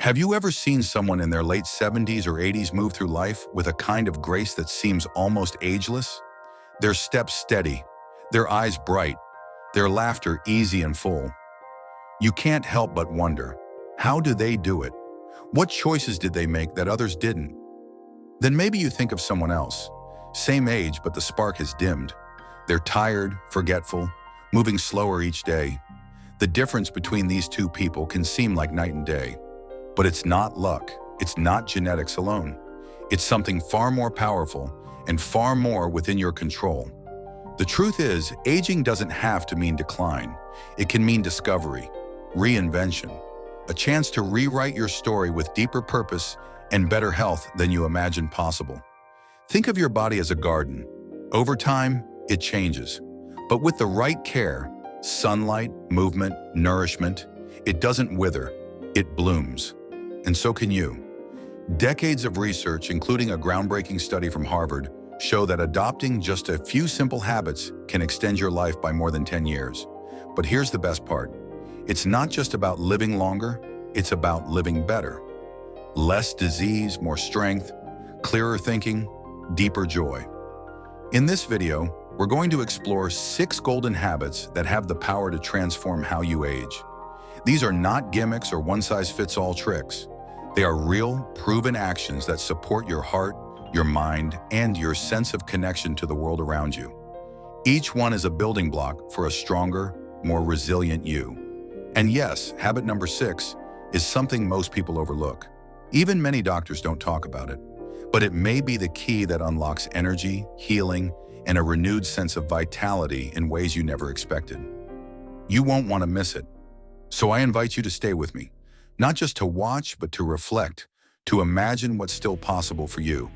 Have you ever seen someone in their late 70s or 80s move through life with a kind of grace that seems almost ageless? Their steps steady, their eyes bright, their laughter easy and full. You can't help but wonder, how do they do it? What choices did they make that others didn't? Then maybe you think of someone else. Same age, but the spark has dimmed. They're tired, forgetful, moving slower each day. The difference between these two people can seem like night and day. But it's not luck, it's not genetics alone. It's something far more powerful and far more within your control. The truth is, aging doesn't have to mean decline. It can mean discovery, reinvention, a chance to rewrite your story with deeper purpose and better health than you imagined possible. Think of your body as a garden. Over time, it changes. But with the right care, sunlight, movement, nourishment, it doesn't wither, it blooms. And so can you. Decades of research, including a groundbreaking study from Harvard, show that adopting just a few simple habits can extend your life by more than 10 years. But here's the best part. It's not just about living longer, it's about living better. Less disease, more strength, clearer thinking, deeper joy. In this video, we're going to explore 6 golden habits that have the power to transform how you age. These are not gimmicks or one-size-fits-all tricks. They are real, proven actions that support your heart, your mind, and your sense of connection to the world around you. Each one is a building block for a stronger, more resilient you. And yes, habit number 6 is something most people overlook. Even many doctors don't talk about it. But it may be the key that unlocks energy, healing, and a renewed sense of vitality in ways you never expected. You won't want to miss it. So I invite you to stay with me, not just to watch, but to reflect, to imagine what's still possible for you.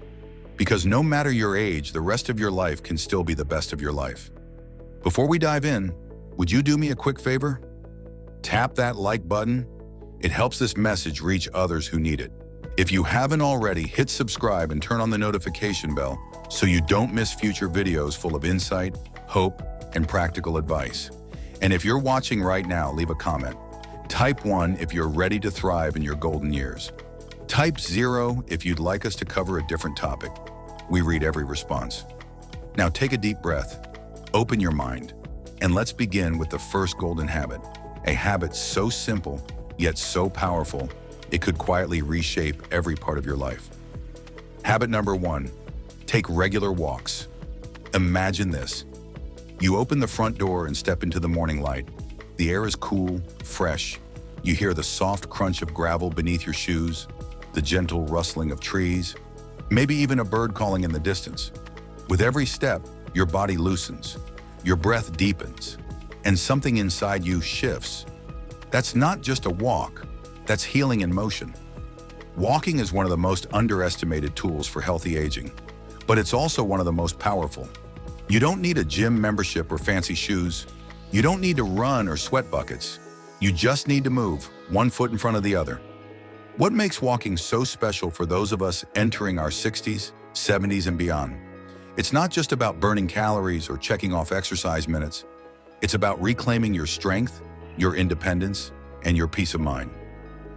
Because no matter your age, the rest of your life can still be the best of your life. Before we dive in, would you do me a quick favor? Tap that like button. It helps this message reach others who need it. If you haven't already, hit subscribe and turn on the notification bell so you don't miss future videos full of insight, hope, and practical advice. And if you're watching right now, leave a comment. Type 1 if you're ready to thrive in your golden years. Type 0 if you'd like us to cover a different topic. We read every response. Now take a deep breath, open your mind, and let's begin with the first golden habit, a habit so simple, yet so powerful, it could quietly reshape every part of your life. Habit number 1, take regular walks. Imagine this. You open the front door and step into the morning light. The air is cool, fresh. You hear the soft crunch of gravel beneath your shoes, the gentle rustling of trees, maybe even a bird calling in the distance. With every step, your body loosens, your breath deepens, and something inside you shifts. That's not just a walk, that's healing in motion. Walking is one of the most underestimated tools for healthy aging, but it's also one of the most powerful. You don't need a gym membership or fancy shoes. You don't need to run or sweat buckets. You just need to move, one foot in front of the other. What makes walking so special for those of us entering our 60s, 70s, and beyond? It's not just about burning calories or checking off exercise minutes. It's about reclaiming your strength, your independence, and your peace of mind.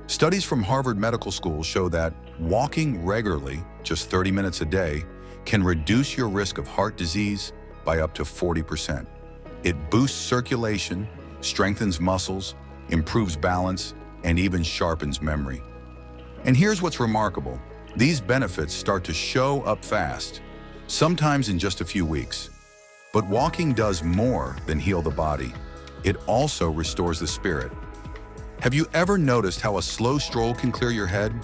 Studies from Harvard Medical School show that walking regularly, just 30 minutes a day, can reduce your risk of heart disease by up to 40%. It boosts circulation, strengthens muscles, improves balance, and even sharpens memory. And here's what's remarkable. These benefits start to show up fast, sometimes in just a few weeks. But walking does more than heal the body. It also restores the spirit. Have you ever noticed how a slow stroll can clear your head?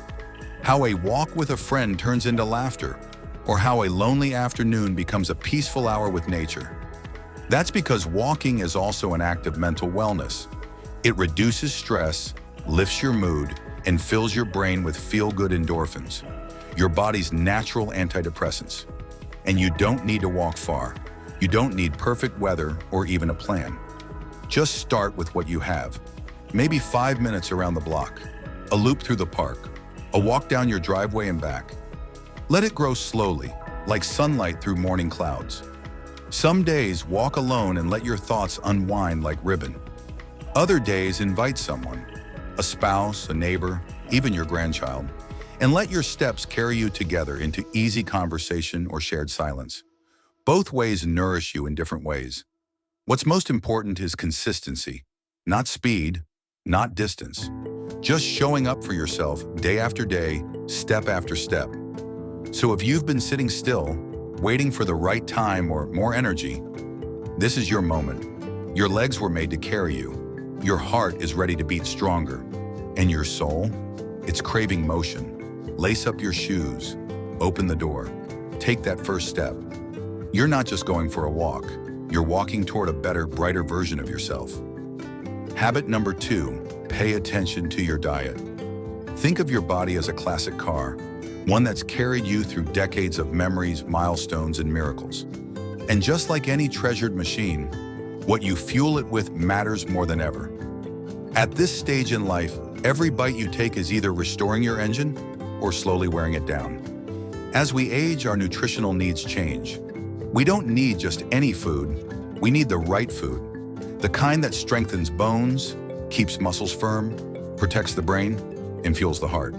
How a walk with a friend turns into laughter? Or how a lonely afternoon becomes a peaceful hour with nature? That's because walking is also an act of mental wellness. It reduces stress, lifts your mood, and fills your brain with feel-good endorphins, your body's natural antidepressants. And you don't need to walk far. You don't need perfect weather or even a plan. Just start with what you have. Maybe 5 minutes around the block, a loop through the park, a walk down your driveway and back. Let it grow slowly, like sunlight through morning clouds. Some days, walk alone and let your thoughts unwind like ribbon. Other days, invite someone. a spouse, a neighbor, even your grandchild, and let your steps carry you together into easy conversation or shared silence. Both ways nourish you in different ways. What's most important is consistency, not speed, not distance. Just showing up for yourself day after day, step after step. So if you've been sitting still, waiting for the right time or more energy, this is your moment. Your legs were made to carry you. Your heart is ready to beat stronger. And your soul? It's craving motion. Lace up your shoes. Open the door. Take that first step. You're not just going for a walk. You're walking toward a better, brighter version of yourself. Habit number 2, pay attention to your diet. Think of your body as a classic car, one that's carried you through decades of memories, milestones, and miracles. And just like any treasured machine, what you fuel it with matters more than ever. At this stage in life, every bite you take is either restoring your engine or slowly wearing it down. As we age, our nutritional needs change. We don't need just any food, we need the right food. The kind that strengthens bones, keeps muscles firm, protects the brain, and fuels the heart.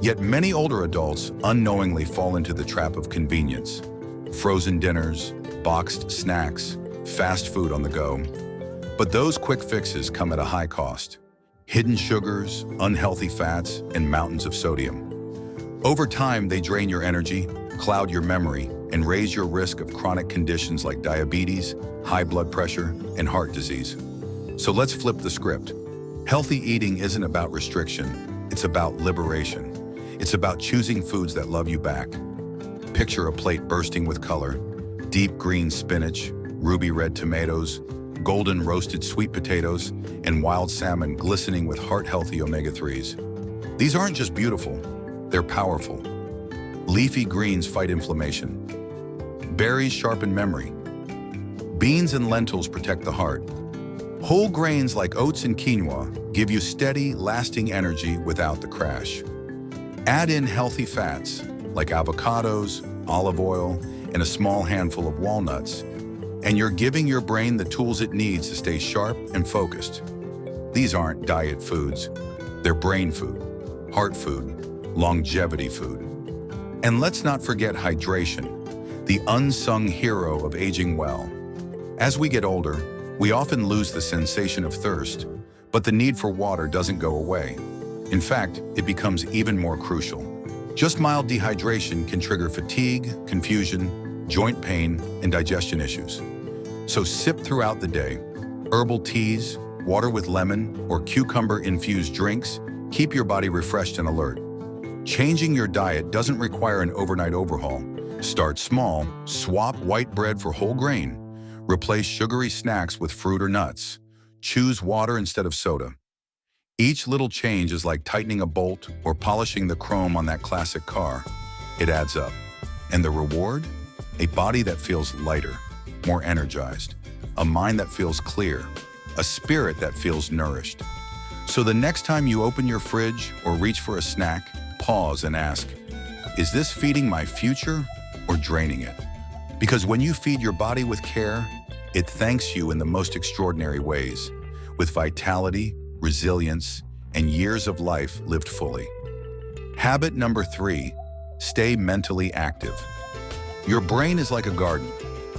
Yet many older adults unknowingly fall into the trap of convenience. Frozen dinners, boxed snacks, fast food on the go. But those quick fixes come at a high cost. Hidden sugars, unhealthy fats, and mountains of sodium. Over time, they drain your energy, cloud your memory, and raise your risk of chronic conditions like diabetes, high blood pressure, and heart disease. So let's flip the script. Healthy eating isn't about restriction, it's about liberation. It's about choosing foods that love you back. Picture a plate bursting with color, deep green spinach, ruby red tomatoes, golden roasted sweet potatoes, and wild salmon glistening with heart-healthy omega-3s. These aren't just beautiful, they're powerful. Leafy greens fight inflammation. Berries sharpen memory. Beans and lentils protect the heart. Whole grains like oats and quinoa give you steady, lasting energy without the crash. Add in healthy fats like avocados, olive oil, and a small handful of walnuts, and you're giving your brain the tools it needs to stay sharp and focused. These aren't diet foods. They're brain food, heart food, longevity food. And let's not forget hydration, the unsung hero of aging well. As we get older, we often lose the sensation of thirst, but the need for water doesn't go away. In fact, it becomes even more crucial. Just mild dehydration can trigger fatigue, confusion, joint pain, and digestion issues. So sip throughout the day. Herbal teas, water with lemon, or cucumber-infused drinks keep your body refreshed and alert. Changing your diet doesn't require an overnight overhaul. Start small, swap white bread for whole grain. Replace sugary snacks with fruit or nuts. Choose water instead of soda. Each little change is like tightening a bolt or polishing the chrome on that classic car. It adds up. And the reward? A body that feels lighter, more energized. A mind that feels clear. A spirit that feels nourished. So the next time you open your fridge or reach for a snack, pause and ask, is this feeding my future or draining it? Because when you feed your body with care, it thanks you in the most extraordinary ways, with vitality, resilience, and years of life lived fully. Habit number 3, stay mentally active. Your brain is like a garden.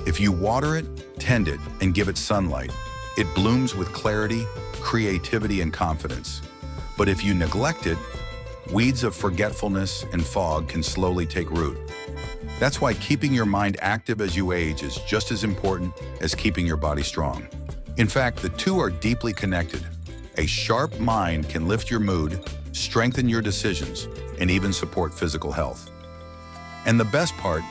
If you water it, tend it, and give it sunlight, it blooms with clarity, creativity, and confidence. But if you neglect it, weeds of forgetfulness and fog can slowly take root. That's why keeping your mind active as you age is just as important as keeping your body strong. In fact, the two are deeply connected. A sharp mind can lift your mood, strengthen your decisions, and even support physical health. And the best part,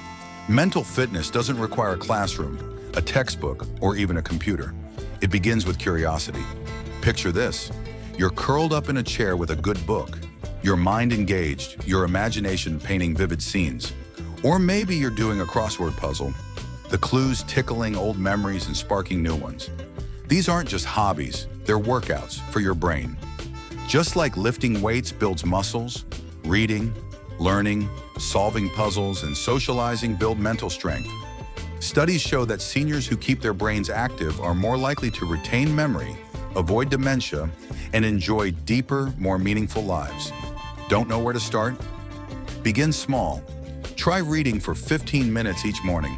mental fitness doesn't require a classroom, a textbook, or even a computer. It begins with curiosity. Picture this. You're curled up in a chair with a good book, your mind engaged, your imagination painting vivid scenes. Or maybe you're doing a crossword puzzle, the clues tickling old memories and sparking new ones. These aren't just hobbies, they're workouts for your brain. Just like lifting weights builds muscles, reading, learning, solving puzzles, and socializing build mental strength. Studies show that seniors who keep their brains active are more likely to retain memory, avoid dementia, and enjoy deeper, more meaningful lives. Don't know where to start? Begin small. Try reading for 15 minutes each morning.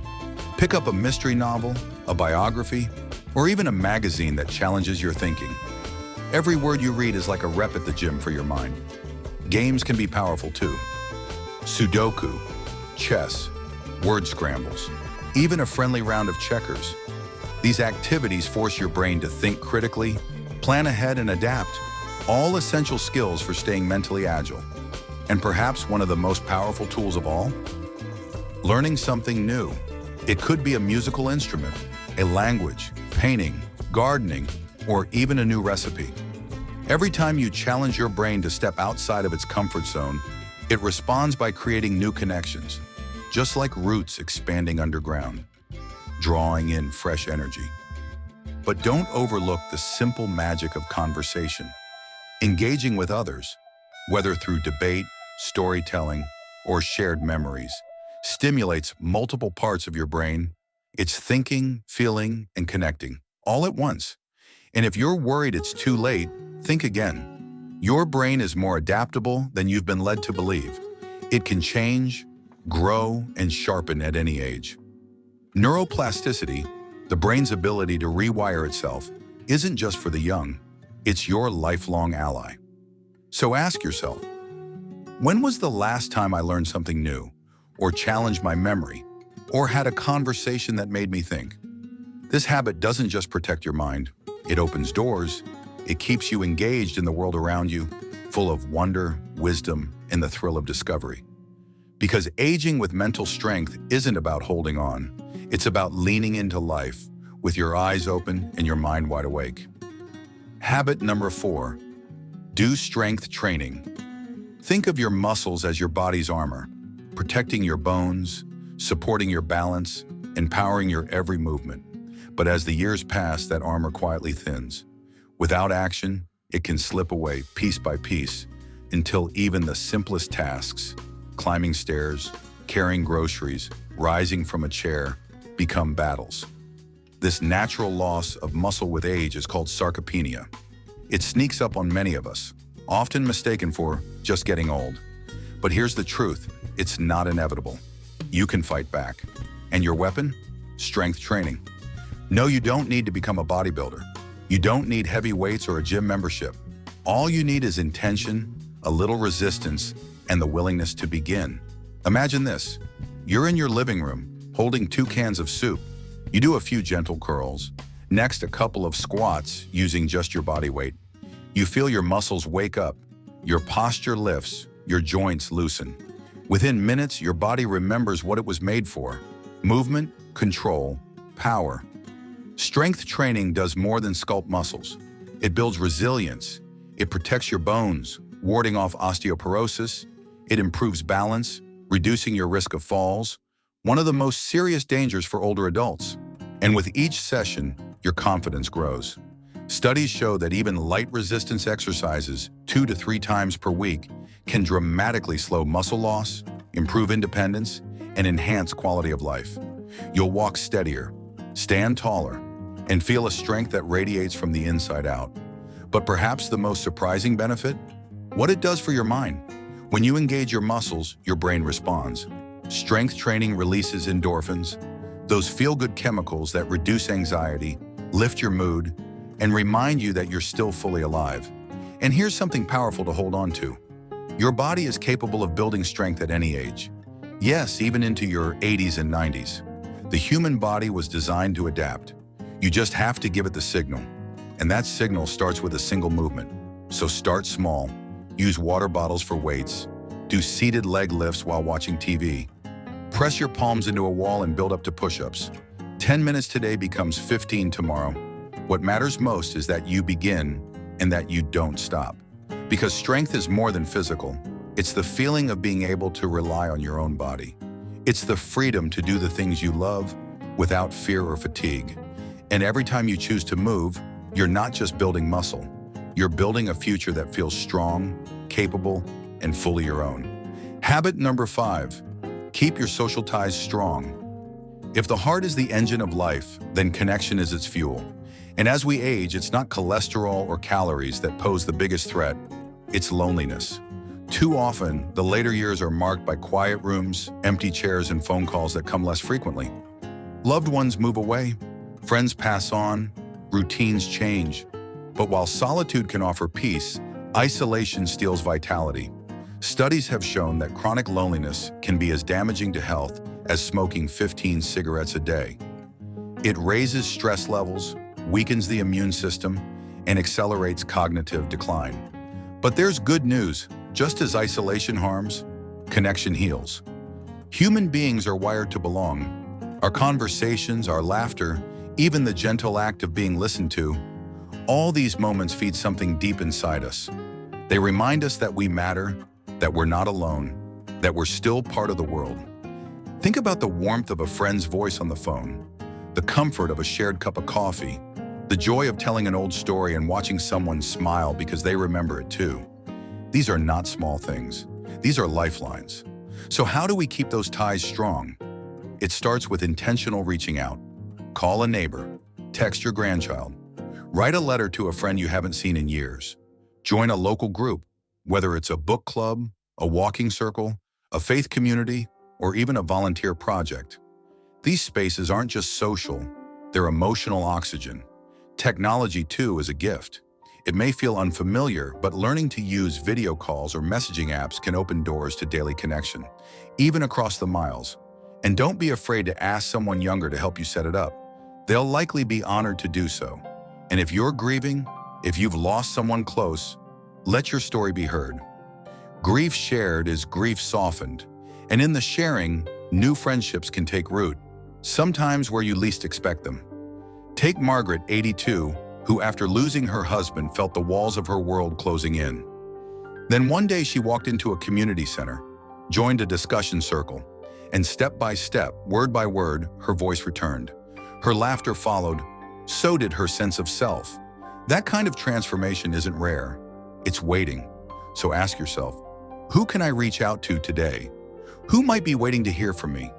Pick up a mystery novel, a biography, or even a magazine that challenges your thinking. Every word you read is like a rep at the gym for your mind. Games can be powerful too. Sudoku, chess, word scrambles, even a friendly round of checkers. These activities force your brain to think critically, plan ahead, and adapt, all essential skills for staying mentally agile. And perhaps one of the most powerful tools of all? Learning something new. It could be a musical instrument, a language, painting, gardening, or even a new recipe. Every time you challenge your brain to step outside of its comfort zone, it responds by creating new connections, just like roots expanding underground, drawing in fresh energy. But don't overlook the simple magic of conversation. Engaging with others, whether through debate, storytelling, or shared memories, stimulates multiple parts of your brain. It's thinking, feeling, and connecting, all at once. And if you're worried it's too late, think again. Your brain is more adaptable than you've been led to believe. It can change, grow, and sharpen at any age. Neuroplasticity, the brain's ability to rewire itself, isn't just for the young. It's your lifelong ally. So ask yourself, when was the last time I learned something new, or challenged my memory, or had a conversation that made me think? This habit doesn't just protect your mind. It opens doors. It keeps you engaged in the world around you, full of wonder, wisdom, and the thrill of discovery. Because aging with mental strength isn't about holding on. It's about leaning into life with your eyes open and your mind wide awake. Habit number 4, do strength training. Think of your muscles as your body's armor, protecting your bones, supporting your balance, empowering your every movement. But as the years pass, that armor quietly thins. Without action, it can slip away piece by piece until even the simplest tasks, climbing stairs, carrying groceries, rising from a chair, become battles. This natural loss of muscle with age is called sarcopenia. It sneaks up on many of us, often mistaken for just getting old. But here's the truth, it's not inevitable. You can fight back. And your weapon? Strength training. No, you don't need to become a bodybuilder. You don't need heavy weights or a gym membership. All you need is intention, a little resistance, and the willingness to begin. Imagine this. You're in your living room, holding 2 cans of soup. You do a few gentle curls. Next, a couple of squats using just your body weight. You feel your muscles wake up. Your posture lifts. Your joints loosen. Within minutes, your body remembers what it was made for. Movement, control, power. Strength training does more than sculpt muscles. It builds resilience. It protects your bones, warding off osteoporosis. It improves balance, reducing your risk of falls, one of the most serious dangers for older adults. And with each session, your confidence grows. Studies show that even light resistance exercises 2 to 3 times per week can dramatically slow muscle loss, improve independence, and enhance quality of life. You'll walk steadier, stand taller, and feel a strength that radiates from the inside out. But perhaps the most surprising benefit? What it does for your mind. When you engage your muscles, your brain responds. Strength training releases endorphins, those feel-good chemicals that reduce anxiety, lift your mood, and remind you that you're still fully alive. And here's something powerful to hold on to. Your body is capable of building strength at any age. Yes, even into your 80s and 90s. The human body was designed to adapt. You just have to give it the signal. And that signal starts with a single movement. So start small. Use water bottles for weights. Do seated leg lifts while watching TV. Press your palms into a wall and build up to push-ups. 10 minutes today becomes 15 tomorrow. What matters most is that you begin and that you don't stop. Because strength is more than physical. It's the feeling of being able to rely on your own body. It's the freedom to do the things you love without fear or fatigue. And every time you choose to move, you're not just building muscle. You're building a future that feels strong, capable, and fully your own. Habit number 5, keep your social ties strong. If the heart is the engine of life, then connection is its fuel. And as we age, it's not cholesterol or calories that pose the biggest threat, it's loneliness. Too often, the later years are marked by quiet rooms, empty chairs, and phone calls that come less frequently. Loved ones move away, friends pass on, routines change. But while solitude can offer peace, isolation steals vitality. Studies have shown that chronic loneliness can be as damaging to health as smoking 15 cigarettes a day. It raises stress levels, weakens the immune system, and accelerates cognitive decline. But there's good news. Just as isolation harms, connection heals. Human beings are wired to belong. Our conversations, our laughter, even the gentle act of being listened to, all these moments feed something deep inside us. They remind us that we matter, that we're not alone, that we're still part of the world. Think about the warmth of a friend's voice on the phone, the comfort of a shared cup of coffee, the joy of telling an old story and watching someone smile because they remember it too. These are not small things. These are lifelines. So how do we keep those ties strong? It starts with intentional reaching out. Call a neighbor, text your grandchild, write a letter to a friend you haven't seen in years. Join a local group, whether it's a book club, a walking circle, a faith community, or even a volunteer project. These spaces aren't just social, they're emotional oxygen. Technology, too, is a gift. It may feel unfamiliar, but learning to use video calls or messaging apps can open doors to daily connection, even across the miles. And don't be afraid to ask someone younger to help you set it up. They'll likely be honored to do so. And if you're grieving, if you've lost someone close, let your story be heard. Grief shared is grief softened. And in the sharing, new friendships can take root, sometimes where you least expect them. Take Margaret, 82, who after losing her husband felt the walls of her world closing in. Then one day she walked into a community center, joined a discussion circle, and step by step, word by word, her voice returned. Her laughter followed, so did her sense of self. That kind of transformation isn't rare, it's waiting. So ask yourself, who can I reach out to today? Who might be waiting to hear from me?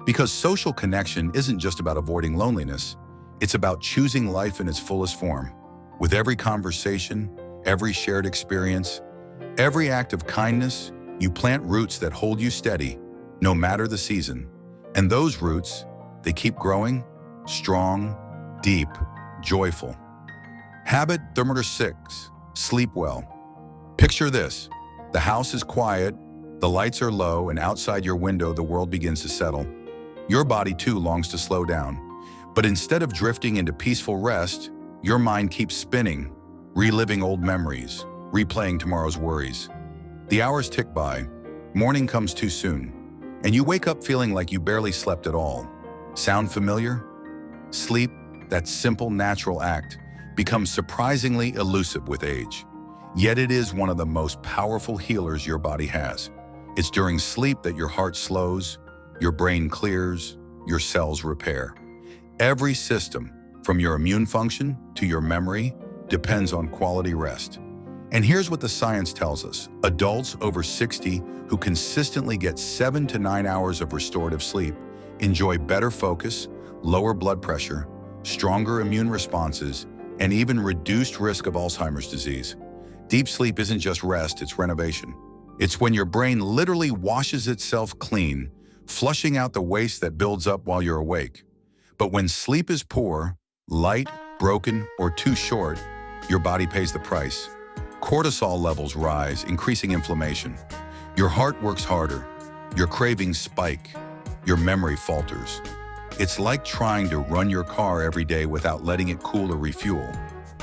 Because social connection isn't just about avoiding loneliness, it's about choosing life in its fullest form. With every conversation, every shared experience, every act of kindness, you plant roots that hold you steady, no matter the season. And those roots, they keep growing, strong, deep, joyful. Habit thermometer 6, sleep well. Picture this, the house is quiet, the lights are low, and outside your window the world begins to settle. Your body too longs to slow down. But instead of drifting into peaceful rest, your mind keeps spinning, reliving old memories, replaying tomorrow's worries. The hours tick by, morning comes too soon, and you wake up feeling like you barely slept at all. Sound familiar? Sleep, that simple, natural act, becomes surprisingly elusive with age. Yet it is one of the most powerful healers your body has. It's during sleep that your heart slows, your brain clears, your cells repair. Every system, from your immune function to your memory, depends on quality rest. And here's what the science tells us. Adults over 60 who consistently get 7 to 9 hours of restorative sleep enjoy better focus, lower blood pressure, stronger immune responses, and even reduced risk of Alzheimer's disease. Deep sleep isn't just rest, it's renovation. It's when your brain literally washes itself clean, flushing out the waste that builds up while you're awake. But when sleep is poor, light, broken, or too short, your body pays the price. Cortisol levels rise, increasing inflammation. Your heart works harder, your cravings spike, your memory falters. It's like trying to run your car every day without letting it cool or refuel.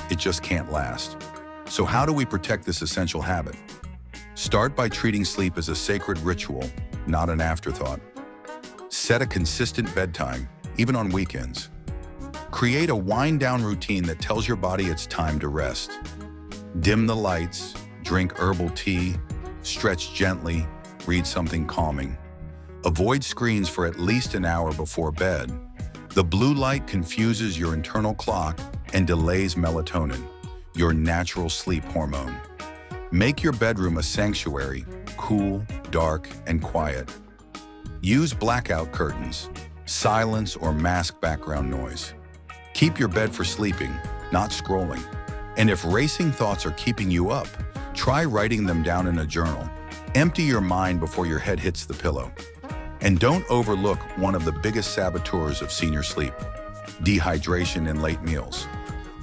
It just can't last. So how do we protect this essential habit? Start by treating sleep as a sacred ritual, not an afterthought. Set a consistent bedtime, even on weekends. Create a wind-down routine that tells your body it's time to rest. Dim the lights, drink herbal tea, stretch gently, read something calming. Avoid screens for at least an hour before bed. The blue light confuses your internal clock and delays melatonin, your natural sleep hormone. Make your bedroom a sanctuary, cool, dark, and quiet. Use blackout curtains, silence or mask background noise. Keep your bed for sleeping, not scrolling. And if racing thoughts are keeping you up, try writing them down in a journal. Empty your mind before your head hits the pillow. And don't overlook one of the biggest saboteurs of senior sleep: dehydration and late meals.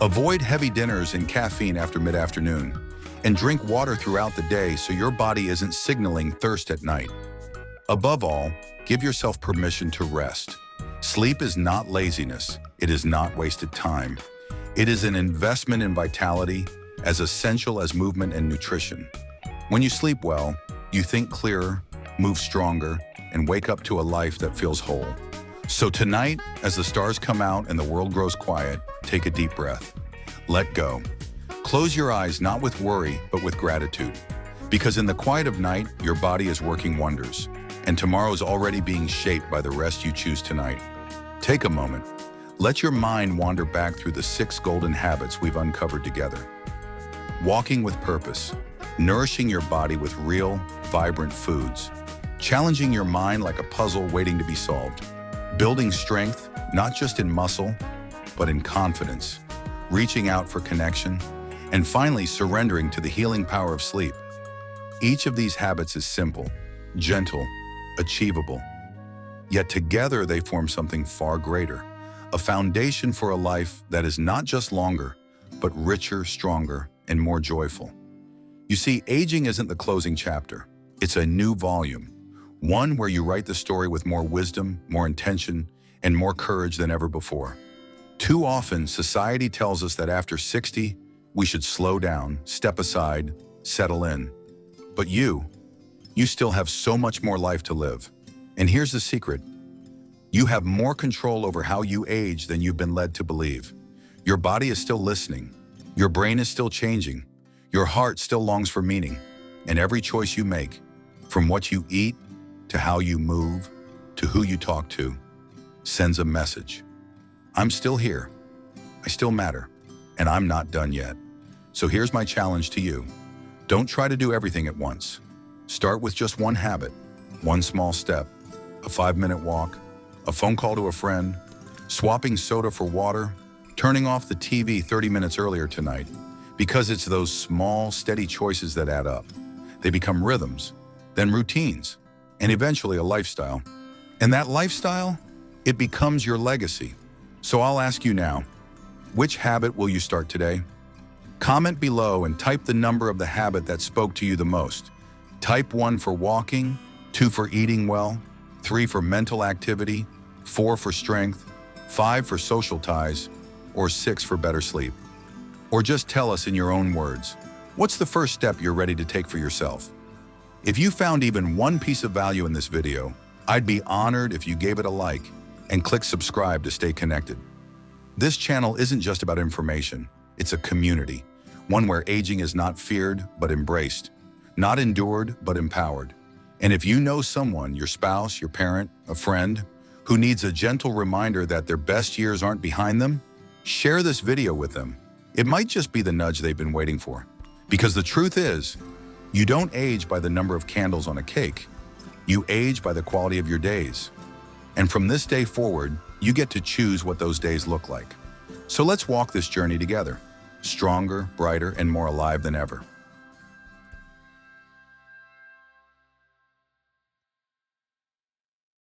Avoid heavy dinners and caffeine after mid-afternoon, and drink water throughout the day so your body isn't signaling thirst at night. Above all, give yourself permission to rest. Sleep is not laziness. It is not wasted time. It is an investment in vitality, as essential as movement and nutrition. When you sleep well, you think clearer, move stronger, and wake up to a life that feels whole. So tonight, as the stars come out and the world grows quiet, take a deep breath. Let go. Close your eyes not with worry, but with gratitude. Because in the quiet of night, your body is working wonders, and tomorrow is already being shaped by the rest you choose tonight. Take a moment. Let your mind wander back through the 6 golden habits we've uncovered together. Walking with purpose, nourishing your body with real, vibrant foods, challenging your mind like a puzzle waiting to be solved, building strength, not just in muscle, but in confidence, reaching out for connection, and finally surrendering to the healing power of sleep. Each of these habits is simple, gentle, achievable. Yet together they form something far greater, a foundation for a life that is not just longer, but richer, stronger, and more joyful. You see, aging isn't the closing chapter. It's a new volume, one where you write the story with more wisdom, more intention, and more courage than ever before. Too often, society tells us that after 60, we should slow down, step aside, settle in. But you still have so much more life to live. And here's the secret. You have more control over how you age than you've been led to believe. Your body is still listening. Your brain is still changing. Your heart still longs for meaning. And every choice you make, from what you eat, to how you move, to who you talk to, sends a message. I'm still here. I still matter. And I'm not done yet. So here's my challenge to you. Don't try to do everything at once. Start with just one habit, one small step, a 5-minute walk, a phone call to a friend, swapping soda for water, turning off the TV 30 minutes earlier tonight. Because it's those small, steady choices that add up. They become rhythms, then routines, and eventually a lifestyle. And that lifestyle, it becomes your legacy. So I'll ask you now, which habit will you start today? Comment below and type the number of the habit that spoke to you the most. Type 1 for walking, 2 for eating well, 3 for mental activity, 4 for strength, 5 for social ties, or 6 for better sleep. Or just tell us in your own words, what's the first step you're ready to take for yourself? If you found even one piece of value in this video, I'd be honored if you gave it a like and click subscribe to stay connected. This channel isn't just about information, it's a community, one where aging is not feared but embraced, not endured but empowered. And if you know someone, your spouse, your parent, a friend, who needs a gentle reminder that their best years aren't behind them, share this video with them. It might just be the nudge they've been waiting for. Because the truth is, you don't age by the number of candles on a cake. You age by the quality of your days. And from this day forward, you get to choose what those days look like. So let's walk this journey together, stronger, brighter, and more alive than ever.